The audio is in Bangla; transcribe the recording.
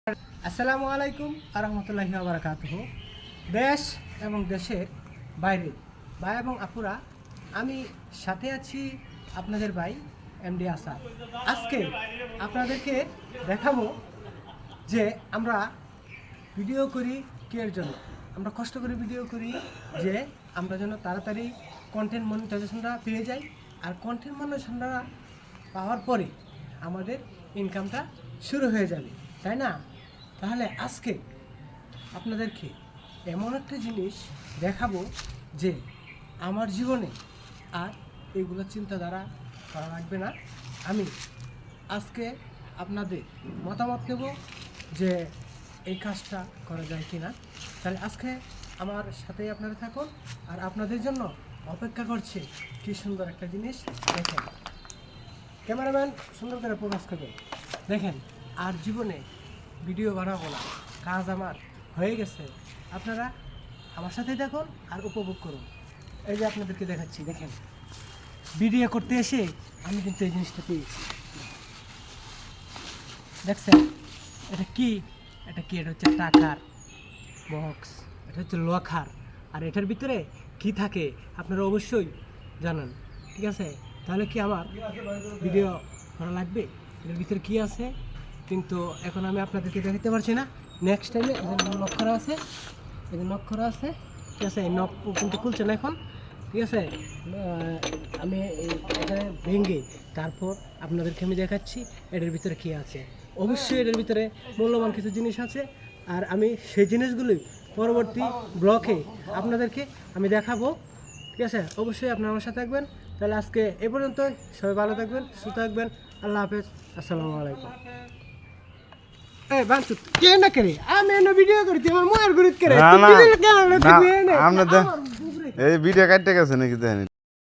আসসালামু আলাইকুম আরহামতুল্লাহি ওয়া বারাকাতুহু। দেশ এবং দেশের বাইরে ভাই এবং আপুরা, আমি সাথে আছি আপনাদের ভাই এমডি আসাদ। আজকে আপনাদেরকে দেখাবো যে আমরা ভিডিও করি কিয়ের জন্য। আমরা কষ্ট করে ভিডিও করি যে আমরা যেন তাড়াতাড়ি কন্টেন্ট মনিটাইজেশনটা পেয়ে যাই, আর কন্টেন্ট মনিটাইজেশনটা পাওয়ার পরে আমাদের ইনকামটা শুরু হয়ে যাবে, তাই না? তাহলে আজকে আপনাদেরকে এমন একটা জিনিস দেখাবো যে আমার জীবনে আর এগুলো চিন্তাধারা করা লাগবে না। আমি আজকে আপনাদের মতামত নেব যে এই কাজটা করা যায় কি না। তাহলে আজকে আমার সাথেই আপনারা থাকুন, আর আপনাদের জন্য অপেক্ষা করছে কি সুন্দর একটা জিনিস। দেখেন, ক্যামেরাম্যান সুন্দর করে প্রকাশ করবে। দেখেন, আর জীবনে ভিডিও বানাবো না, কাজ আমার হয়ে গেছে। আপনারা আমার সাথে দেখুন আর উপভোগ করুন। এই যে আপনাদেরকে দেখাচ্ছি, দেখেন ভিডিও করতে এসে আমি কিন্তু এই জিনিসটা পেয়েছি। দেখছেন এটা কি? এটা হচ্ছে টাকার বক্স, এটা হচ্ছে লোহার। আর এটার ভিতরে কি থাকে আপনারা অবশ্যই জানেন, ঠিক আছে? তাহলে কি আমার ভিডিও করা লাগবে? এটার ভিতরে কি আছে কিন্তু এখন আমি আপনাদেরকে দেখাতে পারছি না। নেক্সট টাইমে নক করা আছে, এই যে নক করা আছে, ঠিক আছে? এই নক কিন্তু খুলছে না এখন, ঠিক আছে? আমি এখানে ভেঙে তারপর আপনাদেরকে আমি দেখাচ্ছি এটার ভিতরে কী আছে। অবশ্যই এটার ভিতরে মূল্যবান কিছু জিনিস আছে, আর আমি সেই জিনিসগুলি পরবর্তী ব্লকে আপনাদেরকে আমি দেখাবো, ঠিক আছে? অবশ্যই আপনারা আমার সাথে থাকবেন। তাহলে আজকে এ পর্যন্তই। সবাই ভালো থাকবেন, সুস্থ থাকবেন। আল্লাহ হাফেজ, আসসালামু আলাইকুম। এই বাঞ্চুত কে না করে আমি এনে ভিডিও করতে আমার মোয়ার গুরুত করে না, না, তুই কেন না, না আমরা এই ভিডিও কাটতে গেছে নাকি দেখেন।